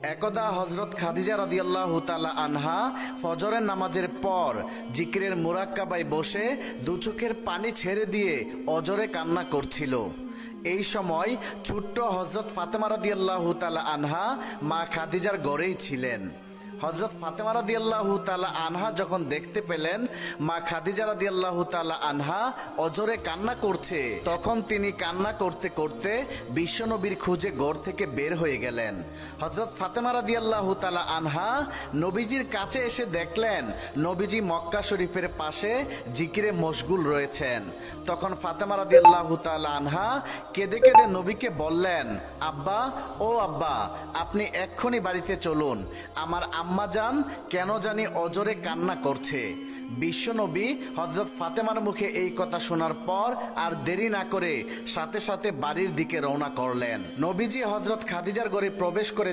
একদা হযরত খাদিজা রাদিয়াল্লাহু তাআলা আনহা ফজরের নামাজের পর জিকিরের মুরাক্কাবায় বসে দু চোখের পানি ছেড়ে দিয়ে অজরে কান্না করছিল। এই সময় ছোট্ট হযরত ফাতেমা রাদিয়াল্লাহু তাআলা আনহা মা খাদিজার ঘরেই ছিলেন। হযরত ফাতেমা রাদিয়াল্লাহু তাআলা আনহা যখন দেখতে পেলেন মা খাদিজা রাদিয়াল্লাহু তাআলা আনহা অজরে কান্না করছে, তখন তিনি কান্না করতে করতে বিশ্বনবীর খুঁজে ঘর থেকে বের হয়ে গেলেন। হযরত ফাতেমা রাদিয়াল্লাহু তাআলা আনহা নবীজির কাছে এসে দেখলেন নবীজি মক্কা শরীফের পাশে জিকিরে মশগুল রয়েছেন। তখন ফাতেমা রাদিয়াল্লাহু তাআলা আনহা কেঁদে কেঁদে নবীকে বললেন, আব্বা, ও আব্বা, আপনি এক্ষুনি বাড়িতে চলুন, আমার আম্মা জান কেন জানি অজরে কান্না করছে। বিশ্বনবী হযরত ফাতেমার মুখে এই কথা শোনার পর আর দেরি না করে সাথে সাথে বাড়ির দিকে রওনা করলেন। নবীজি হযরত খাদিজার ঘরে প্রবেশ করে